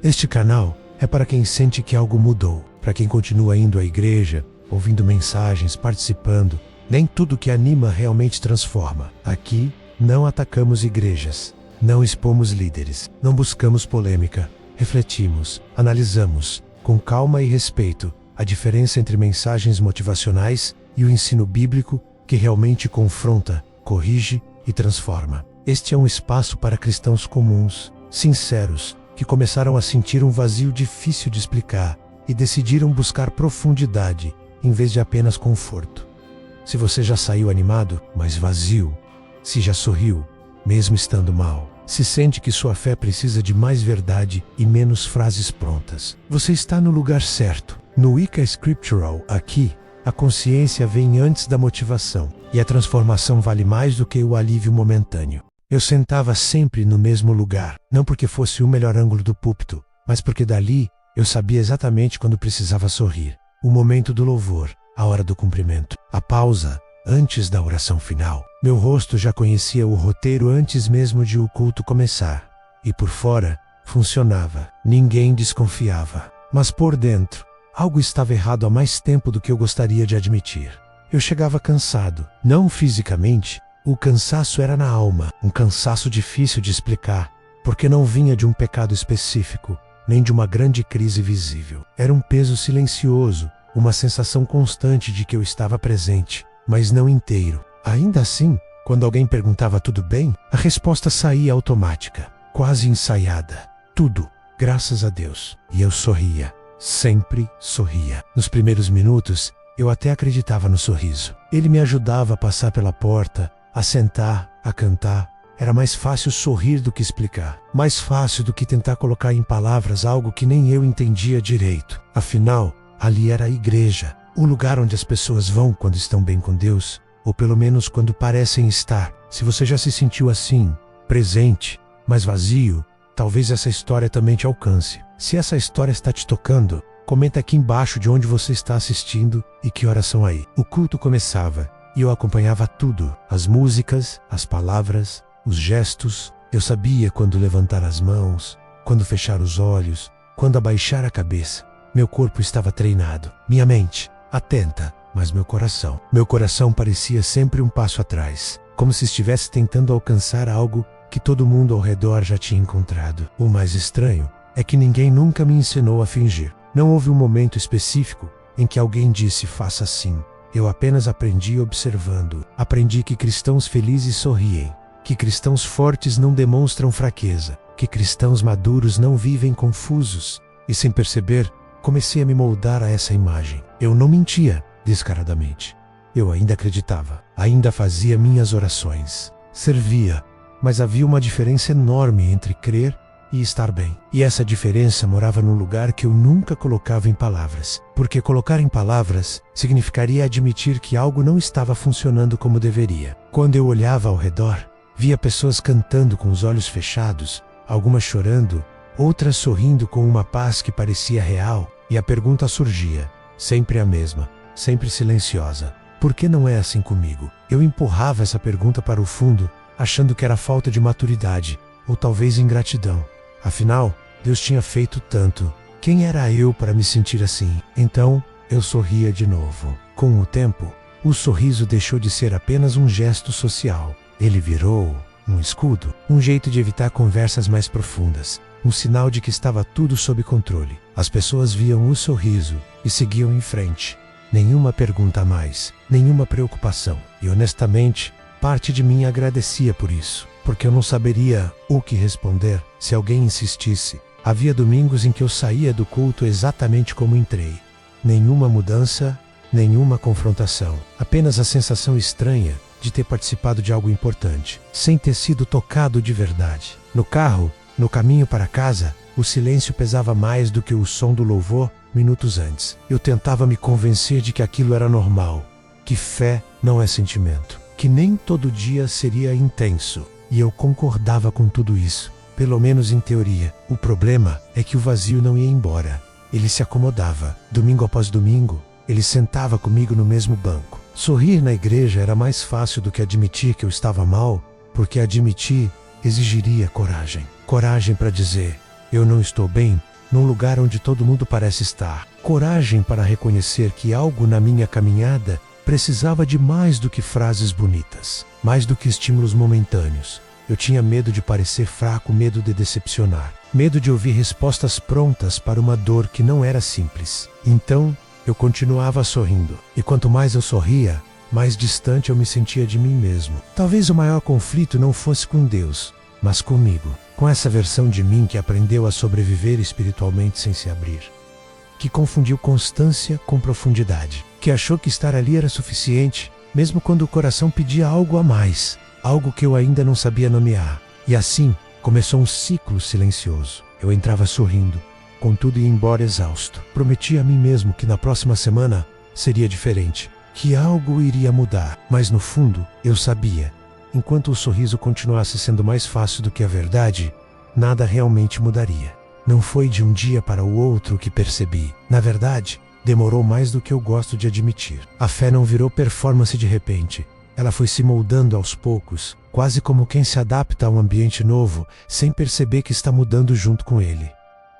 Este canal é para quem sente que algo mudou, para quem continua indo à igreja, ouvindo mensagens, participando. Nem tudo que anima realmente transforma. Aqui, não atacamos igrejas, não expomos líderes, não buscamos polêmica. Refletimos, analisamos, com calma e respeito, a diferença entre mensagens motivacionais e o ensino bíblico que realmente confronta, corrige e transforma. Este é um espaço para cristãos comuns, sinceros, que começaram a sentir um vazio difícil de explicar e decidiram buscar profundidade em vez de apenas conforto. Se você já saiu animado, mas vazio, se já sorriu, mesmo estando mal, se sente que sua fé precisa de mais verdade e menos frases prontas, você está no lugar certo. No Wicca Scriptural, aqui, a consciência vem antes da motivação, e a transformação vale mais do que o alívio momentâneo. Eu sentava sempre no mesmo lugar, não porque fosse o melhor ângulo do púlpito, mas porque dali eu sabia exatamente quando precisava sorrir. O momento do louvor, a hora do cumprimento, a pausa, antes da oração final. Meu rosto já conhecia o roteiro antes mesmo de o culto começar. E por fora, funcionava. Ninguém desconfiava. Mas por dentro, algo estava errado há mais tempo do que eu gostaria de admitir. Eu chegava cansado. Não fisicamente, o cansaço era na alma. Um cansaço difícil de explicar, porque não vinha de um pecado específico, nem de uma grande crise visível. Era um peso silencioso, uma sensação constante de que eu estava presente, mas não inteiro. Ainda assim, quando alguém perguntava tudo bem, a resposta saía automática, quase ensaiada. Tudo, graças a Deus. E eu sorria, sempre sorria. Nos primeiros minutos, eu até acreditava no sorriso. Ele me ajudava a passar pela porta, a sentar, a cantar. Era mais fácil sorrir do que explicar. Mais fácil do que tentar colocar em palavras algo que nem eu entendia direito. Afinal, ali era a igreja, o lugar onde as pessoas vão quando estão bem com Deus, ou pelo menos quando parecem estar. Se você já se sentiu assim, presente, mas vazio, talvez essa história também te alcance. Se essa história está te tocando, comenta aqui embaixo de onde você está assistindo e que horas são aí. O culto começava e eu acompanhava tudo, as músicas, as palavras, os gestos. Eu sabia quando levantar as mãos, quando fechar os olhos, quando abaixar a cabeça. Meu corpo estava treinado, minha mente atenta, mas meu coração parecia sempre um passo atrás, como se estivesse tentando alcançar algo que todo mundo ao redor já tinha encontrado. O mais estranho é que ninguém nunca me ensinou a fingir. Não houve um momento específico em que alguém disse faça assim. Eu apenas aprendi observando. Aprendi que cristãos felizes sorriem, que cristãos fortes não demonstram fraqueza, que cristãos maduros não vivem confusos. E sem perceber, comecei a me moldar a essa imagem. Eu não mentia, descaradamente. Eu ainda acreditava, ainda fazia minhas orações, servia, mas havia uma diferença enorme entre crer e estar bem. E essa diferença morava num lugar que eu nunca colocava em palavras, porque colocar em palavras significaria admitir que algo não estava funcionando como deveria. Quando eu olhava ao redor, via pessoas cantando com os olhos fechados, algumas chorando, outras sorrindo com uma paz que parecia real, e a pergunta surgia, sempre a mesma, sempre silenciosa. Por que não é assim comigo? Eu empurrava essa pergunta para o fundo, achando que era falta de maturidade, ou talvez ingratidão. Afinal, Deus tinha feito tanto. Quem era eu para me sentir assim? Então, eu sorria de novo. Com o tempo, o sorriso deixou de ser apenas um gesto social. Ele virou um escudo, um jeito de evitar conversas mais profundas, um sinal de que estava tudo sob controle. As pessoas viam o sorriso e seguiam em frente. Nenhuma pergunta a mais, nenhuma preocupação. E honestamente, parte de mim agradecia por isso, porque eu não saberia o que responder se alguém insistisse. Havia domingos em que eu saía do culto exatamente como entrei. Nenhuma mudança, nenhuma confrontação. Apenas a sensação estranha de ter participado de algo importante, sem ter sido tocado de verdade. No carro, no caminho para casa, o silêncio pesava mais do que o som do louvor minutos antes. Eu tentava me convencer de que aquilo era normal, que fé não é sentimento, que nem todo dia seria intenso. E eu concordava com tudo isso, pelo menos em teoria. O problema é que o vazio não ia embora. Ele se acomodava. Domingo após domingo, ele sentava comigo no mesmo banco. Sorrir na igreja era mais fácil do que admitir que eu estava mal, porque admitir exigiria coragem. Coragem para dizer, eu não estou bem, num lugar onde todo mundo parece estar. Coragem para reconhecer que algo na minha caminhada precisava de mais do que frases bonitas, mais do que estímulos momentâneos. Eu tinha medo de parecer fraco, medo de decepcionar, medo de ouvir respostas prontas para uma dor que não era simples. Então, eu continuava sorrindo, e quanto mais eu sorria, mais distante eu me sentia de mim mesmo. Talvez o maior conflito não fosse com Deus, mas comigo, com essa versão de mim que aprendeu a sobreviver espiritualmente sem se abrir, que confundiu constância com profundidade, que achou que estar ali era suficiente, mesmo quando o coração pedia algo a mais, algo que eu ainda não sabia nomear. E assim, começou um ciclo silencioso. Eu entrava sorrindo, contudo ia embora exausto. Prometi a mim mesmo que na próxima semana seria diferente, que algo iria mudar, mas no fundo, eu sabia, enquanto o sorriso continuasse sendo mais fácil do que a verdade, nada realmente mudaria. Não foi de um dia para o outro que percebi. Na verdade, demorou mais do que eu gosto de admitir. A fé não virou performance de repente. Ela foi se moldando aos poucos, quase como quem se adapta a um ambiente novo, sem perceber que está mudando junto com ele.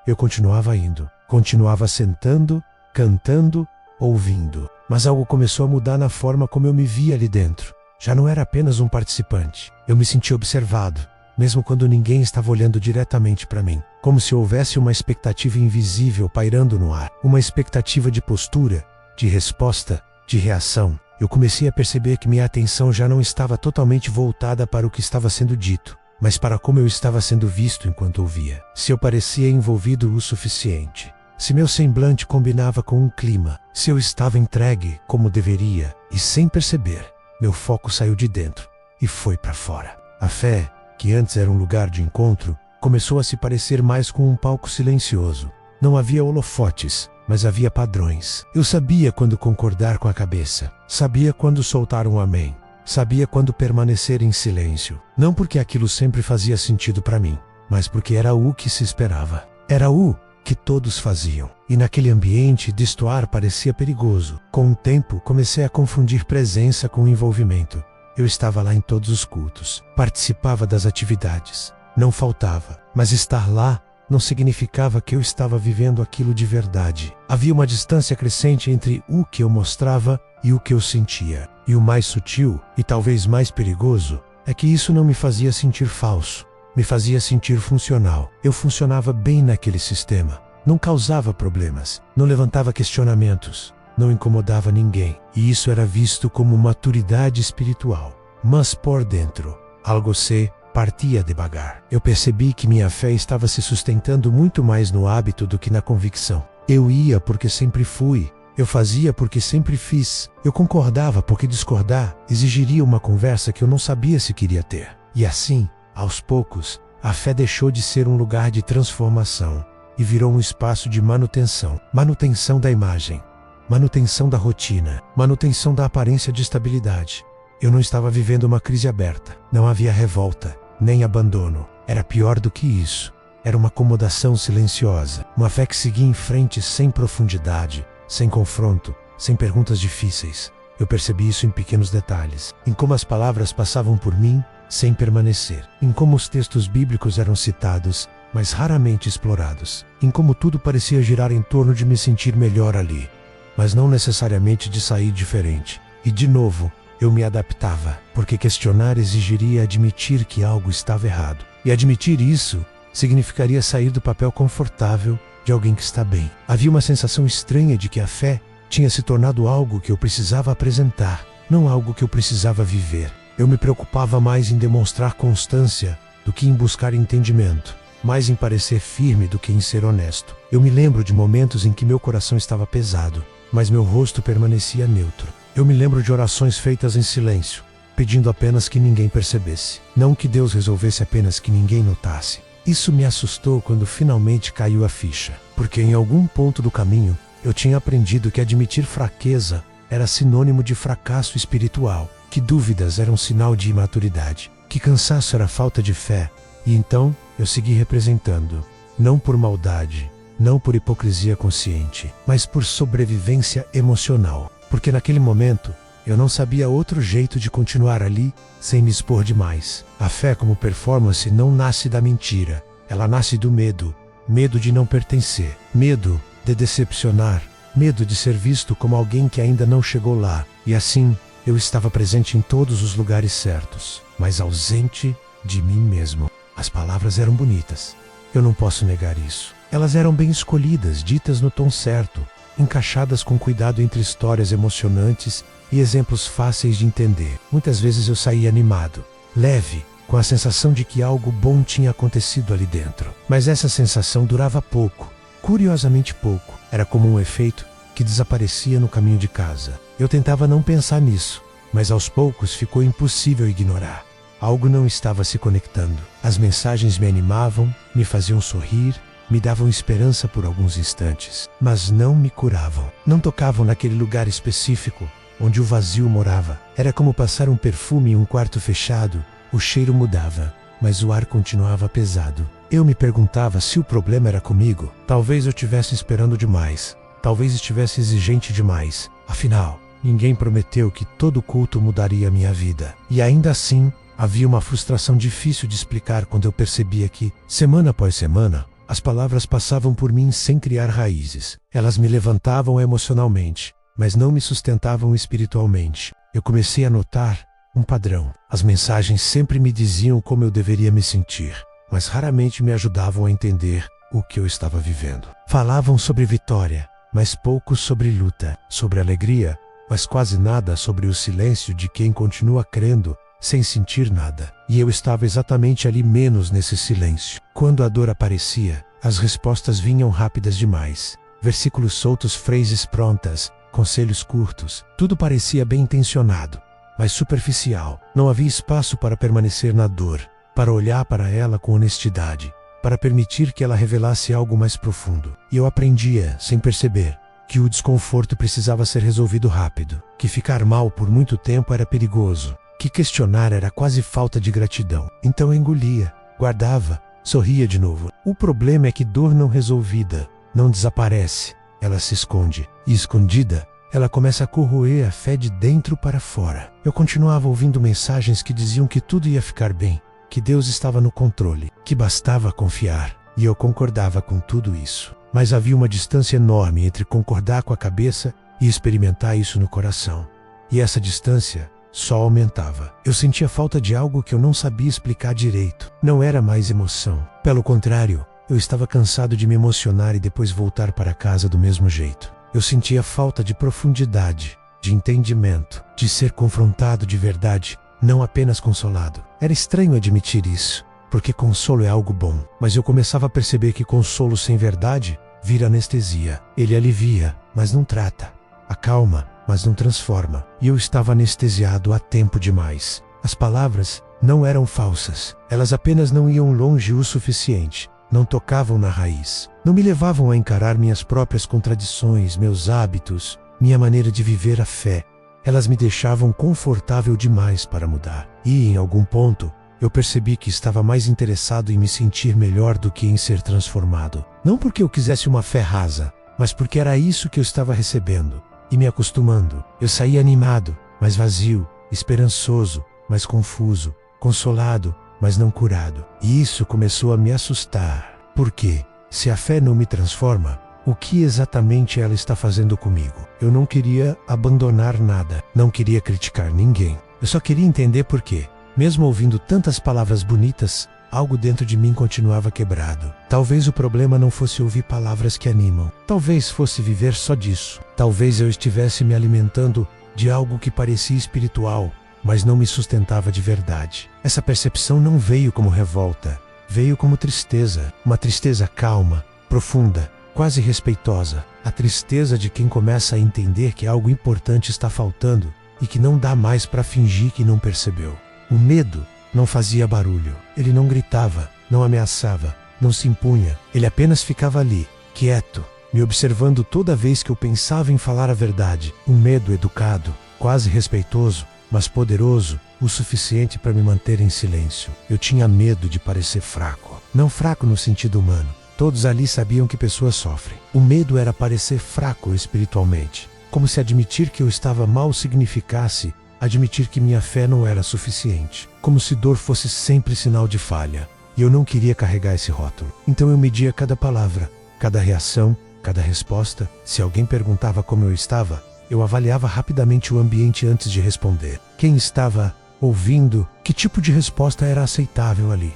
Eu continuava indo, continuava sentando, cantando, ouvindo. Mas algo começou a mudar na forma como eu me via ali dentro. Já não era apenas um participante. Eu me sentia observado, mesmo quando ninguém estava olhando diretamente para mim. Como se houvesse uma expectativa invisível pairando no ar. Uma expectativa de postura, de resposta, de reação. Eu comecei a perceber que minha atenção já não estava totalmente voltada para o que estava sendo dito, mas para como eu estava sendo visto enquanto ouvia. Se eu parecia envolvido o suficiente. Se meu semblante combinava com um clima. Se eu estava entregue como deveria. E sem perceber, meu foco saiu de dentro e foi para fora. A fé, que antes era um lugar de encontro, começou a se parecer mais com um palco silencioso. Não havia holofotes, mas havia padrões. Eu sabia quando concordar com a cabeça. Sabia quando soltar um amém. Sabia quando permanecer em silêncio. Não porque aquilo sempre fazia sentido para mim, mas porque era o que se esperava. Era o que todos faziam. E naquele ambiente, destoar parecia perigoso. Com o tempo, comecei a confundir presença com envolvimento. Eu estava lá em todos os cultos. Participava das atividades. Não faltava. Mas estar lá não significava que eu estava vivendo aquilo de verdade. Havia uma distância crescente entre o que eu mostrava e o que eu sentia. E o mais sutil, e talvez mais perigoso, é que isso não me fazia sentir falso. Me fazia sentir funcional. Eu funcionava bem naquele sistema. Não causava problemas. Não levantava questionamentos. Não incomodava ninguém. E isso era visto como maturidade espiritual. Mas por dentro, algo se partia devagar. Eu percebi que minha fé estava se sustentando muito mais no hábito do que na convicção. Eu ia porque sempre fui. Eu fazia porque sempre fiz. Eu concordava porque discordar exigiria uma conversa que eu não sabia se queria ter. E assim, aos poucos, a fé deixou de ser um lugar de transformação e virou um espaço de manutenção. Manutenção da imagem, manutenção da rotina, manutenção da aparência de estabilidade. Eu não estava vivendo uma crise aberta. Não havia revolta, nem abandono. Era pior do que isso. Era uma acomodação silenciosa. Uma fé que seguia em frente sem profundidade, sem confronto, sem perguntas difíceis. Eu percebi isso em pequenos detalhes. Em como as palavras passavam por mim, sem permanecer. Em como os textos bíblicos eram citados, mas raramente explorados. Em como tudo parecia girar em torno de me sentir melhor ali, mas não necessariamente de sair diferente. E de novo, eu me adaptava, porque questionar exigiria admitir que algo estava errado. E admitir isso significaria sair do papel confortável de alguém que está bem. Havia uma sensação estranha de que a fé tinha se tornado algo que eu precisava apresentar, não algo que eu precisava viver. Eu me preocupava mais em demonstrar constância do que em buscar entendimento, mais em parecer firme do que em ser honesto. Eu me lembro de momentos em que meu coração estava pesado, mas meu rosto permanecia neutro. Eu me lembro de orações feitas em silêncio, pedindo apenas que ninguém percebesse. Não que Deus resolvesse apenas que ninguém notasse. Isso me assustou quando finalmente caiu a ficha, porque em algum ponto do caminho eu tinha aprendido que admitir fraqueza era sinônimo de fracasso espiritual, que dúvidas eram sinal de imaturidade, que cansaço era falta de fé. E então eu segui representando, não por maldade, não por hipocrisia consciente, mas por sobrevivência emocional. Porque naquele momento, eu não sabia outro jeito de continuar ali sem me expor demais. A fé como performance não nasce da mentira, ela nasce do medo. medo de não pertencer, medo de decepcionar, medo de ser visto como alguém que ainda não chegou lá. E assim, eu estava presente em todos os lugares certos, mas ausente de mim mesmo. As palavras eram bonitas. Eu não posso negar isso. Elas eram bem escolhidas, ditas no tom certo, encaixadas com cuidado entre histórias emocionantes e exemplos fáceis de entender. Muitas vezes eu saía animado, leve, com a sensação de que algo bom tinha acontecido ali dentro. Mas essa sensação durava pouco, curiosamente pouco. Era como um efeito que desaparecia no caminho de casa. Eu tentava não pensar nisso, mas aos poucos ficou impossível ignorar. Algo não estava se conectando. As mensagens me animavam, me faziam sorrir, me davam esperança por alguns instantes, mas não me curavam. Não tocavam naquele lugar específico onde o vazio morava. Era como passar um perfume em um quarto fechado. O cheiro mudava, mas o ar continuava pesado. Eu me perguntava se o problema era comigo. Talvez eu estivesse esperando demais. Talvez estivesse exigente demais. Afinal, ninguém prometeu que todo culto mudaria minha vida. E ainda assim, havia uma frustração difícil de explicar quando eu percebia que, semana após semana, as palavras passavam por mim sem criar raízes. Elas me levantavam emocionalmente, mas não me sustentavam espiritualmente. Eu comecei a notar um padrão. As mensagens sempre me diziam como eu deveria me sentir, mas raramente me ajudavam a entender o que eu estava vivendo. Falavam sobre vitória, mas pouco sobre luta, sobre alegria, mas quase nada sobre o silêncio de quem continua crendo sem sentir nada. E eu estava exatamente ali, menos nesse silêncio. Quando a dor aparecia, as respostas vinham rápidas demais. Versículos soltos, frases prontas, conselhos curtos. Tudo parecia bem intencionado, mas superficial. Não havia espaço para permanecer na dor, para olhar para ela com honestidade, para permitir que ela revelasse algo mais profundo. E eu aprendia, sem perceber, que o desconforto precisava ser resolvido rápido, que ficar mal por muito tempo era perigoso, que questionar era quase falta de gratidão. Então eu engolia, guardava, sorria de novo. O problema é que dor não resolvida não desaparece, ela se esconde. E escondida, ela começa a corroer a fé de dentro para fora. Eu continuava ouvindo mensagens que diziam que tudo ia ficar bem, que Deus estava no controle, que bastava confiar. E eu concordava com tudo isso. Mas havia uma distância enorme entre concordar com a cabeça e experimentar isso no coração. E essa distância só aumentava. Eu sentia falta de algo que eu não sabia explicar direito. Não era mais emoção. Pelo contrário, eu estava cansado de me emocionar e depois voltar para casa do mesmo jeito. Eu sentia falta de profundidade, de entendimento, de ser confrontado de verdade, não apenas consolado. Era estranho admitir isso, porque consolo é algo bom. Mas eu começava a perceber que consolo sem verdade vira anestesia. Ele alivia, mas não trata. Acalma, mas não transforma. E eu estava anestesiado há tempo demais. As palavras não eram falsas. Elas apenas não iam longe o suficiente. Não tocavam na raiz. Não me levavam a encarar minhas próprias contradições, meus hábitos, minha maneira de viver a fé. Elas me deixavam confortável demais para mudar. E, em algum ponto, eu percebi que estava mais interessado em me sentir melhor do que em ser transformado. Não porque eu quisesse uma fé rasa, mas porque era isso que eu estava recebendo. E me acostumando. Eu saía animado, mas vazio, esperançoso, mas confuso, consolado, mas não curado. E isso começou a me assustar. Por quê? Se a fé não me transforma, o que exatamente ela está fazendo comigo? Eu não queria abandonar nada, não queria criticar ninguém. Eu só queria entender por quê. Mesmo ouvindo tantas palavras bonitas, algo dentro de mim continuava quebrado. Talvez o problema não fosse ouvir palavras que animam. Talvez fosse viver só disso. Talvez eu estivesse me alimentando de algo que parecia espiritual, mas não me sustentava de verdade. Essa percepção não veio como revolta, veio como tristeza. Uma tristeza calma, profunda, quase respeitosa. A tristeza de quem começa a entender que algo importante está faltando e que não dá mais para fingir que não percebeu. O medo não fazia barulho. Ele não gritava, não ameaçava, não se impunha. Ele apenas ficava ali, quieto, me observando toda vez que eu pensava em falar a verdade. Um medo educado, quase respeitoso, mas poderoso o suficiente para me manter em silêncio. Eu tinha medo de parecer fraco. Não fraco no sentido humano. Todos ali sabiam que pessoas sofrem. O medo era parecer fraco espiritualmente. Como se admitir que eu estava mal significasse admitir que minha fé não era suficiente. Como se dor fosse sempre sinal de falha. e eu não queria carregar esse rótulo. Então eu media cada palavra, cada reação, cada resposta. Se alguém perguntava como eu estava, eu avaliava rapidamente o ambiente antes de responder. Quem estava ouvindo, que tipo de resposta era aceitável ali?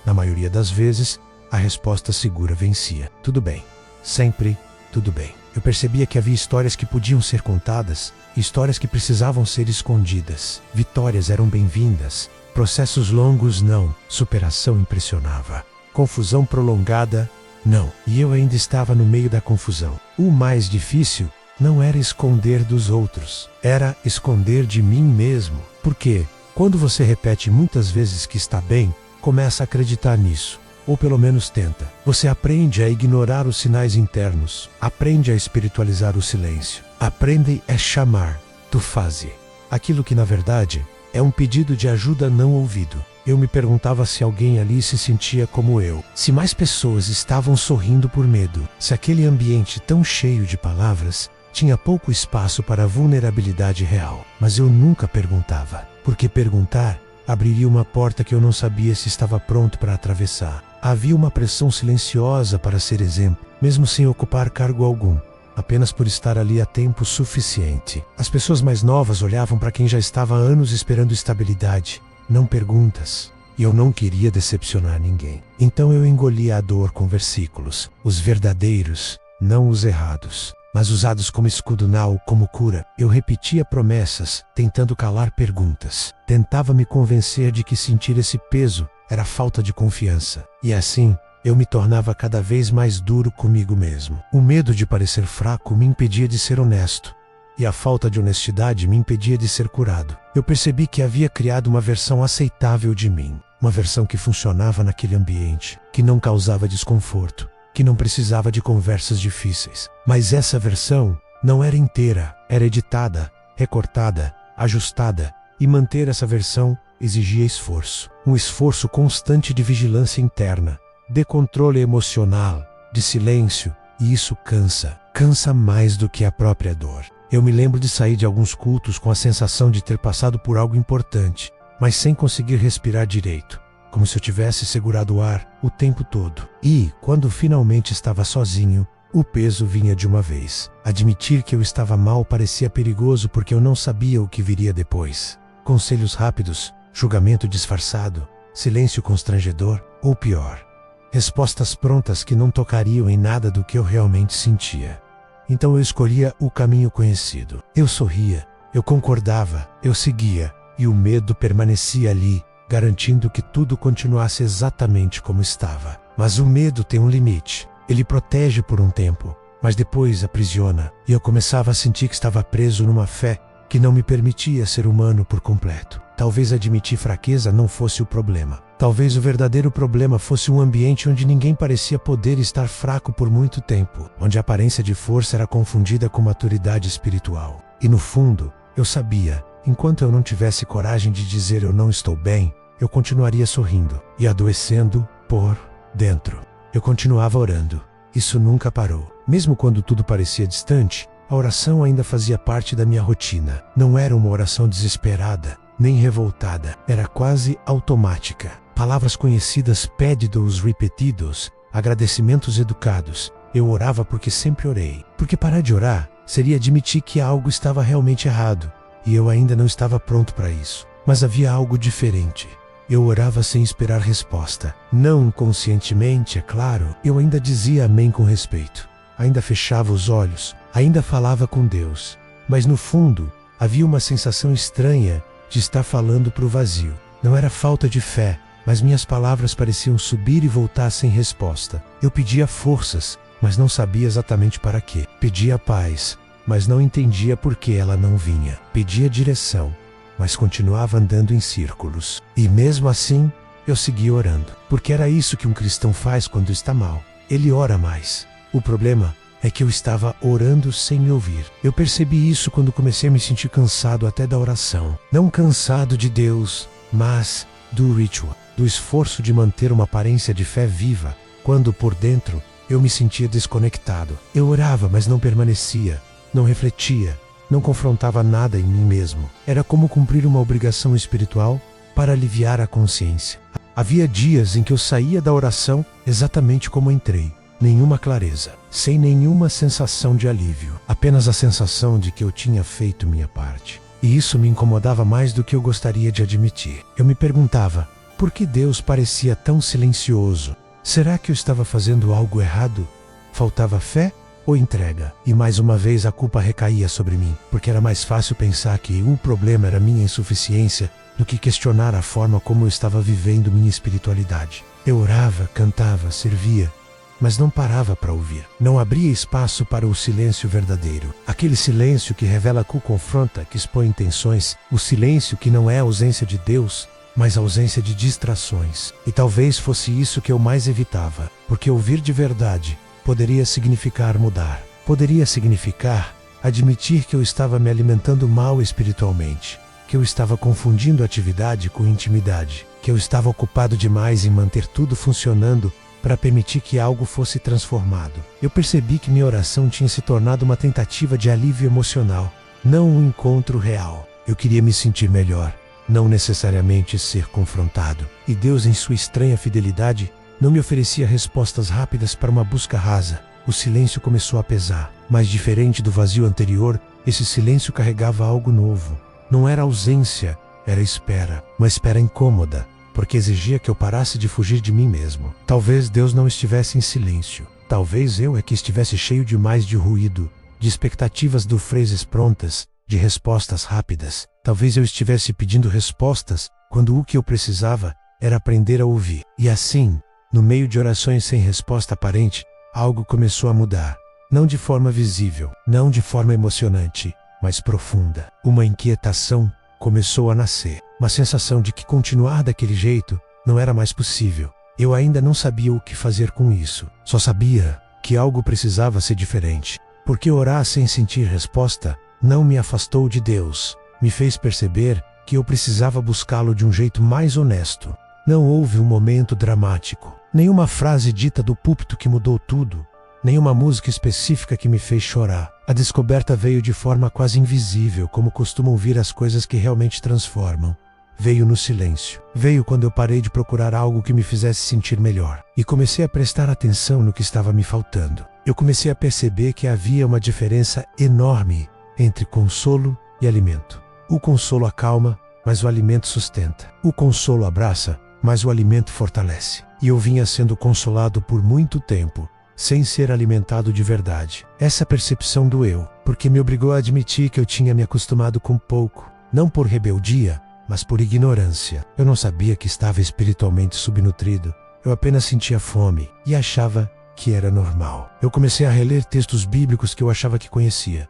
Na maioria das vezes, a resposta segura vencia. Tudo bem. Sempre tudo bem. Eu percebia que havia histórias que podiam ser contadas e histórias que precisavam ser escondidas. Vitórias eram bem-vindas. Processos longos, não. Superação impressionava. Confusão prolongada, não. E eu ainda estava no meio da confusão. O mais difícil não era esconder dos outros. Era esconder de mim mesmo. Porque, quando você repete muitas vezes que está bem, começa a acreditar nisso. Ou pelo menos tenta. Você aprende a ignorar os sinais internos. Aprende a espiritualizar o silêncio. Aprende a chamar. Tu faze. Aquilo que na verdade é um pedido de ajuda não ouvido. Eu me perguntava se alguém ali se sentia como eu. Se mais pessoas estavam sorrindo por medo. Se aquele ambiente tão cheio de palavras tinha pouco espaço para a vulnerabilidade real. Mas eu nunca perguntava. Porque perguntar abriria uma porta que eu não sabia se estava pronto para atravessar. Havia uma pressão silenciosa para ser exemplo, mesmo sem ocupar cargo algum, apenas por estar ali há tempo suficiente. As pessoas mais novas olhavam para quem já estava há anos esperando estabilidade, não perguntas. E eu não queria decepcionar ninguém. Então eu engolia a dor com versículos, os verdadeiros, não os errados, mas usados como escudo como cura. Eu repetia promessas, tentando calar perguntas. Tentava me convencer de que sentir esse peso era falta de confiança. E assim, eu me tornava cada vez mais duro comigo mesmo. O medo de parecer fraco me impedia de ser honesto. E a falta de honestidade me impedia de ser curado. Eu percebi que havia criado uma versão aceitável de mim. Uma versão que funcionava naquele ambiente, que não causava desconforto, que não precisava de conversas difíceis. Mas essa versão não era inteira, era editada, recortada, ajustada. E manter essa versão exigia esforço. Um esforço constante de vigilância interna, de controle emocional, de silêncio. E isso cansa. Cansa mais do que a própria dor. Eu me lembro de sair de alguns cultos com a sensação de ter passado por algo importante, mas sem conseguir respirar direito. Como se eu tivesse segurado o ar o tempo todo. E, quando finalmente estava sozinho, o peso vinha de uma vez. Admitir que eu estava mal parecia perigoso porque eu não sabia o que viria depois. Conselhos rápidos, julgamento disfarçado, silêncio constrangedor, ou pior, respostas prontas que não tocariam em nada do que eu realmente sentia. Então eu escolhia o caminho conhecido. Eu sorria, eu concordava, eu seguia, e o medo permanecia ali, garantindo que tudo continuasse exatamente como estava. Mas o medo tem um limite. Ele protege por um tempo, mas depois aprisiona, e eu começava a sentir que estava preso numa fé que não me permitia ser humano por completo. Talvez admitir fraqueza não fosse o problema. Talvez o verdadeiro problema fosse um ambiente onde ninguém parecia poder estar fraco por muito tempo, onde a aparência de força era confundida com maturidade espiritual. E no fundo, eu sabia, enquanto eu não tivesse coragem de dizer eu não estou bem, eu continuaria sorrindo e adoecendo por dentro. Eu continuava orando. Isso nunca parou. Mesmo quando tudo parecia distante, a oração ainda fazia parte da minha rotina. Não era uma oração desesperada, nem revoltada. Era quase automática. Palavras conhecidas, pedidos repetidos, agradecimentos educados. Eu orava porque sempre orei. Porque parar de orar seria admitir que algo estava realmente errado. E eu ainda não estava pronto para isso. Mas havia algo diferente. Eu orava sem esperar resposta. Não conscientemente, é claro. Eu ainda dizia amém com respeito. Ainda fechava os olhos. Ainda falava com Deus. Mas no fundo, havia uma sensação estranha de estar falando para o vazio. Não era falta de fé, mas minhas palavras pareciam subir e voltar sem resposta. Eu pedia forças, mas não sabia exatamente para quê. Pedia paz, mas não entendia por que ela não vinha. Pedia direção, mas continuava andando em círculos. E mesmo assim, eu seguia orando. Porque era isso que um cristão faz quando está mal. Ele ora mais. O problema é que eu estava orando sem me ouvir. Eu percebi isso quando comecei a me sentir cansado até da oração. Não cansado de Deus, mas do ritual, do esforço de manter uma aparência de fé viva, quando por dentro eu me sentia desconectado. Eu orava, mas não permanecia, não refletia, não confrontava nada em mim mesmo. Era como cumprir uma obrigação espiritual para aliviar a consciência. Havia dias em que eu saía da oração exatamente como entrei. Nenhuma clareza, sem nenhuma sensação de alívio, apenas a sensação de que eu tinha feito minha parte. E isso me incomodava mais do que eu gostaria de admitir. Eu me perguntava, por que Deus parecia tão silencioso? Será que eu estava fazendo algo errado? Faltava fé ou entrega? E mais uma vez a culpa recaía sobre mim, porque era mais fácil pensar que o problema era minha insuficiência do que questionar a forma como eu estava vivendo minha espiritualidade. Eu orava, cantava, servia, mas não parava para ouvir. Não abria espaço para o silêncio verdadeiro. Aquele silêncio que revela, que confronta, que expõe intenções. O silêncio que não é ausência de Deus, mas ausência de distrações. E talvez fosse isso que eu mais evitava, porque ouvir de verdade poderia significar mudar. Poderia significar admitir que eu estava me alimentando mal espiritualmente, que eu estava confundindo atividade com intimidade, que eu estava ocupado demais em manter tudo funcionando para permitir que algo fosse transformado. Eu percebi que minha oração tinha se tornado uma tentativa de alívio emocional, não um encontro real. Eu queria me sentir melhor, não necessariamente ser confrontado. E Deus, em sua estranha fidelidade, não me oferecia respostas rápidas para uma busca rasa. O silêncio começou a pesar, mas diferente do vazio anterior, esse silêncio carregava algo novo. Não era ausência, era espera, uma espera incômoda, porque exigia que eu parasse de fugir de mim mesmo. Talvez Deus não estivesse em silêncio. Talvez eu é que estivesse cheio demais de ruído, de expectativas do frases prontas, de respostas rápidas. Talvez eu estivesse pedindo respostas, quando o que eu precisava era aprender a ouvir. E assim, no meio de orações sem resposta aparente, algo começou a mudar. Não de forma visível, não de forma emocionante, mas profunda. Uma inquietação começou a nascer. Uma sensação de que continuar daquele jeito não era mais possível. Eu ainda não sabia o que fazer com isso. Só sabia que algo precisava ser diferente. Porque orar sem sentir resposta não me afastou de Deus. Me fez perceber que eu precisava buscá-lo de um jeito mais honesto. Não houve um momento dramático. Nenhuma frase dita do púlpito que mudou tudo. Nenhuma música específica que me fez chorar. A descoberta veio de forma quase invisível, como costumam vir as coisas que realmente transformam. Veio no silêncio. Veio quando eu parei de procurar algo que me fizesse sentir melhor. E comecei a prestar atenção no que estava me faltando. Eu comecei a perceber que havia uma diferença enorme entre consolo e alimento. O consolo acalma, mas o alimento sustenta. O consolo abraça, mas o alimento fortalece. E eu vinha sendo consolado por muito tempo, sem ser alimentado de verdade. Essa percepção doeu, porque me obrigou a admitir que eu tinha me acostumado com pouco, não por rebeldia, mas por ignorância. Eu não sabia que estava espiritualmente subnutrido. Eu apenas sentia fome e achava que era normal. Eu comecei a reler textos bíblicos que eu achava que conhecia,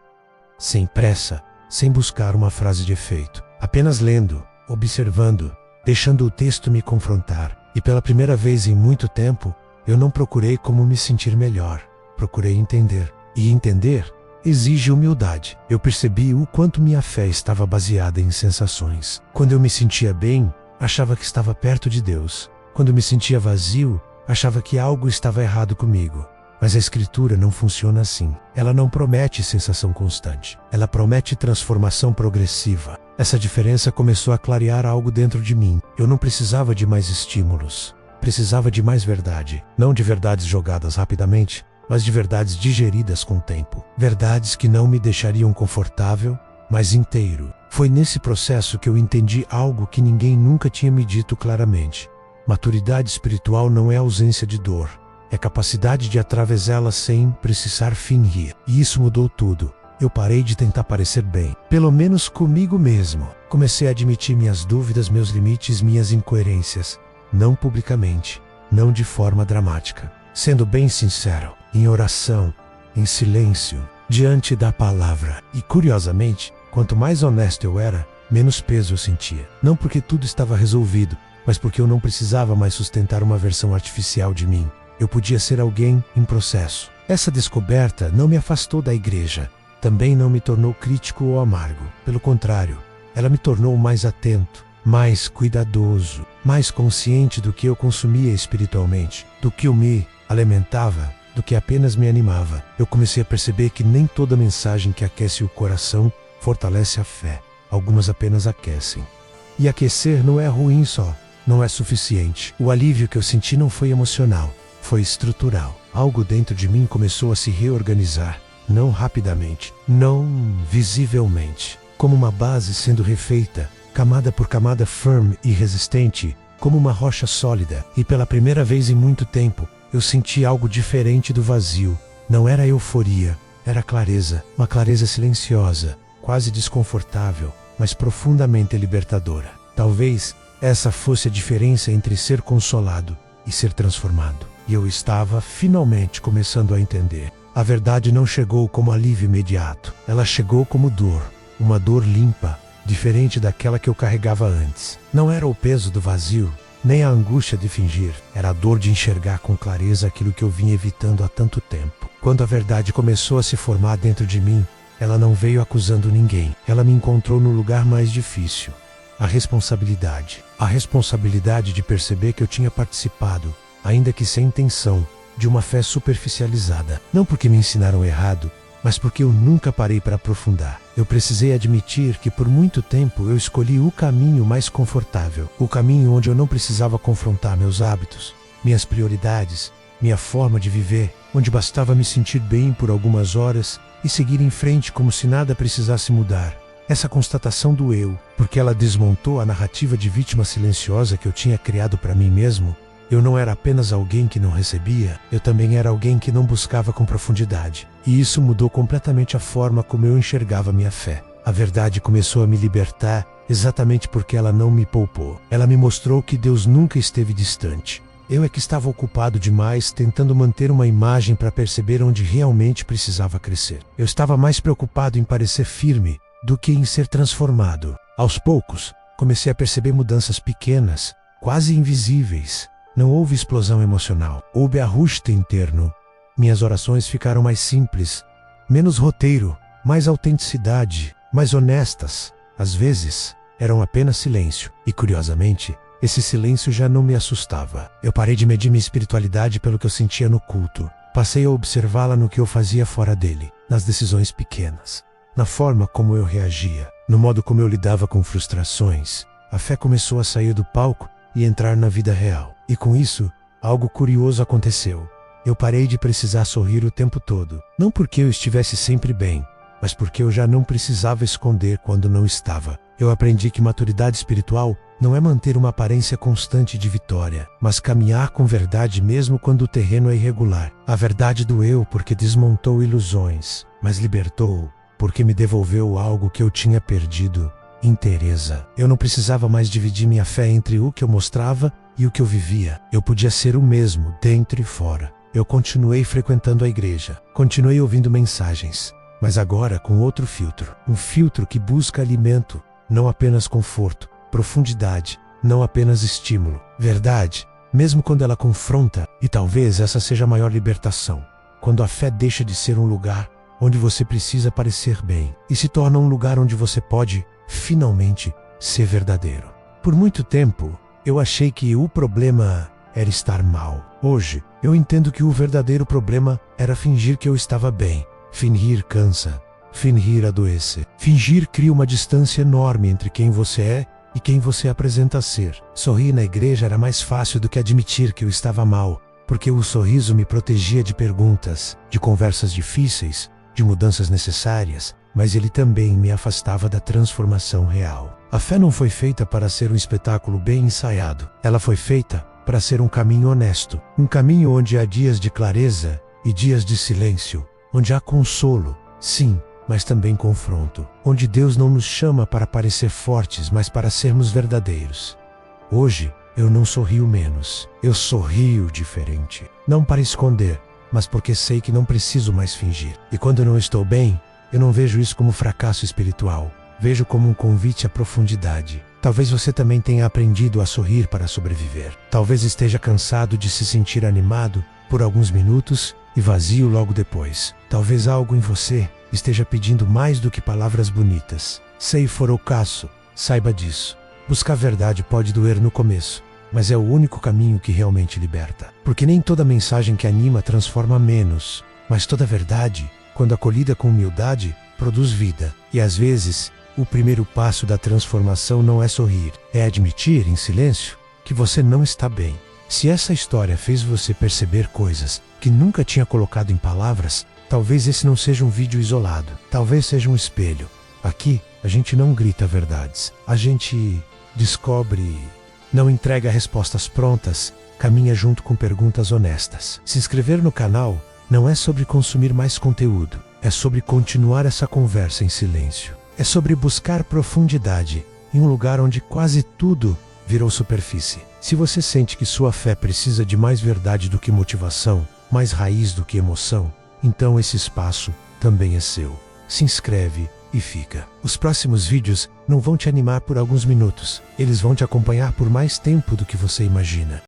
sem pressa, sem buscar uma frase de efeito, apenas lendo, observando, deixando o texto me confrontar. E pela primeira vez em muito tempo, eu não procurei como me sentir melhor, procurei entender. E entender exige humildade. Eu percebi o quanto minha fé estava baseada em sensações. Quando eu me sentia bem, achava que estava perto de Deus. Quando me sentia vazio, achava que algo estava errado comigo. Mas a Escritura não funciona assim. Ela não promete sensação constante. Ela promete transformação progressiva. Essa diferença começou a clarear algo dentro de mim. Eu não precisava de mais estímulos. Precisava de mais verdade. Não de verdades jogadas rapidamente, mas de verdades digeridas com o tempo. Verdades que não me deixariam confortável, mas inteiro. Foi nesse processo que eu entendi algo que ninguém nunca tinha me dito claramente. Maturidade espiritual não é ausência de dor. É capacidade de atravessá-la sem precisar fingir. E isso mudou tudo. Eu parei de tentar parecer bem, pelo menos comigo mesmo. Comecei a admitir minhas dúvidas, meus limites, minhas incoerências. Não publicamente, não de forma dramática. Sendo bem sincero, em oração, em silêncio, diante da palavra. E curiosamente, quanto mais honesto eu era, menos peso eu sentia. Não porque tudo estava resolvido, mas porque eu não precisava mais sustentar uma versão artificial de mim. Eu podia ser alguém em processo. Essa descoberta não me afastou da igreja. Também não me tornou crítico ou amargo. Pelo contrário, ela me tornou mais atento, mais cuidadoso, mais consciente do que eu consumia espiritualmente, do que eu me alimentava, do que apenas me animava. Eu comecei a perceber que nem toda mensagem que aquece o coração fortalece a fé. Algumas apenas aquecem. E aquecer não é ruim só. não é suficiente. O alívio que eu senti não foi emocional, foi estrutural. Algo dentro de mim começou a se reorganizar, não rapidamente, não visivelmente, como uma base sendo refeita, camada por camada firme e resistente, como uma rocha sólida. E pela primeira vez em muito tempo, eu senti algo diferente do vazio. Não era euforia, era clareza, uma clareza silenciosa, quase desconfortável, mas profundamente libertadora. Talvez essa fosse a diferença entre ser consolado e ser transformado. E eu estava finalmente começando a entender. A verdade não chegou como alívio imediato. Ela chegou como dor, uma dor limpa, diferente daquela que eu carregava antes. Não era o peso do vazio, nem a angústia de fingir. Era a dor de enxergar com clareza aquilo que eu vinha evitando há tanto tempo. Quando a verdade começou a se formar dentro de mim, ela não veio acusando ninguém. Ela me encontrou no lugar mais difícil. A responsabilidade. A responsabilidade de perceber que eu tinha participado, ainda que sem intenção, de uma fé superficializada. Não porque me ensinaram errado, mas porque eu nunca parei para aprofundar. Eu precisei admitir que por muito tempo eu escolhi o caminho mais confortável. O caminho onde eu não precisava confrontar meus hábitos, minhas prioridades, minha forma de viver, onde bastava me sentir bem por algumas horas e seguir em frente como se nada precisasse mudar. Essa constatação doeu, porque ela desmontou a narrativa de vítima silenciosa que eu tinha criado para mim mesmo. Eu não era apenas alguém que não recebia, eu também era alguém que não buscava com profundidade. E isso mudou completamente a forma como eu enxergava minha fé. A verdade começou a me libertar exatamente porque ela não me poupou. Ela me mostrou que Deus nunca esteve distante. Eu é que estava ocupado demais tentando manter uma imagem para perceber onde realmente precisava crescer. Eu estava mais preocupado em parecer firme do que em ser transformado. Aos poucos, comecei a perceber mudanças pequenas, quase invisíveis. Não houve explosão emocional, houve ajuste interno. Minhas orações ficaram mais simples, menos roteiro, mais autenticidade, mais honestas. Às vezes, eram apenas silêncio. E curiosamente, esse silêncio já não me assustava. Eu parei de medir minha espiritualidade pelo que eu sentia no culto. Passei a observá-la no que eu fazia fora dele, nas decisões pequenas, na forma como eu reagia, no modo como eu lidava com frustrações. A fé começou a sair do palco e entrar na vida real. E com isso, algo curioso aconteceu. Eu parei de precisar sorrir o tempo todo. Não porque eu estivesse sempre bem, mas porque eu já não precisava esconder quando não estava. Eu aprendi que maturidade espiritual não é manter uma aparência constante de vitória, mas caminhar com verdade mesmo quando o terreno é irregular. A verdade doeu porque desmontou ilusões, mas libertou porque me devolveu algo que eu tinha perdido: inteireza. Eu não precisava mais dividir minha fé entre o que eu mostrava e o que eu vivia. Eu podia ser o mesmo, dentro e fora. Eu continuei frequentando a igreja, continuei ouvindo mensagens, mas agora com outro filtro. Um filtro que busca alimento, não apenas conforto, profundidade, não apenas estímulo. Verdade, mesmo quando ela confronta, e talvez essa seja a maior libertação. Quando a fé deixa de ser um lugar onde você precisa parecer bem e se torna um lugar onde você pode, finalmente, ser verdadeiro. Por muito tempo, eu achei que o problema era estar mal. Hoje, eu entendo que o verdadeiro problema era fingir que eu estava bem. Fingir cansa, fingir adoece. Fingir cria uma distância enorme entre quem você é e quem você apresenta ser. Sorrir na igreja era mais fácil do que admitir que eu estava mal, porque o sorriso me protegia de perguntas, de conversas difíceis, de mudanças necessárias, mas ele também me afastava da transformação real. A fé não foi feita para ser um espetáculo bem ensaiado. Ela foi feita para ser um caminho honesto. Um caminho onde há dias de clareza e dias de silêncio. Onde há consolo, sim, mas também confronto. Onde Deus não nos chama para parecer fortes, mas para sermos verdadeiros. Hoje, eu não sorrio menos. Eu sorrio diferente. Não para esconder, mas porque sei que não preciso mais fingir. E quando eu não estou bem, eu não vejo isso como fracasso espiritual. Vejo como um convite à profundidade. Talvez você também tenha aprendido a sorrir para sobreviver. Talvez esteja cansado de se sentir animado por alguns minutos e vazio logo depois. Talvez algo em você esteja pedindo mais do que palavras bonitas. Se for o caso, saiba disso. Buscar a verdade pode doer no começo, mas é o único caminho que realmente liberta. Porque nem toda mensagem que anima transforma menos, mas toda verdade, quando acolhida com humildade, produz vida. E às vezes, o primeiro passo da transformação não é sorrir, é admitir, em silêncio, que você não está bem. Se essa história fez você perceber coisas que nunca tinha colocado em palavras, talvez esse não seja um vídeo isolado. Talvez seja um espelho. Aqui, a gente não grita verdades. A gente descobre, não entrega respostas prontas, caminha junto com perguntas honestas. Se inscrever no canal não é sobre consumir mais conteúdo. É sobre continuar essa conversa em silêncio. É sobre buscar profundidade em um lugar onde quase tudo virou superfície. Se você sente que sua fé precisa de mais verdade do que motivação, mais raiz do que emoção, então esse espaço também é seu. Se inscreve e fica. Os próximos vídeos não vão te animar por alguns minutos. Eles vão te acompanhar por mais tempo do que você imagina.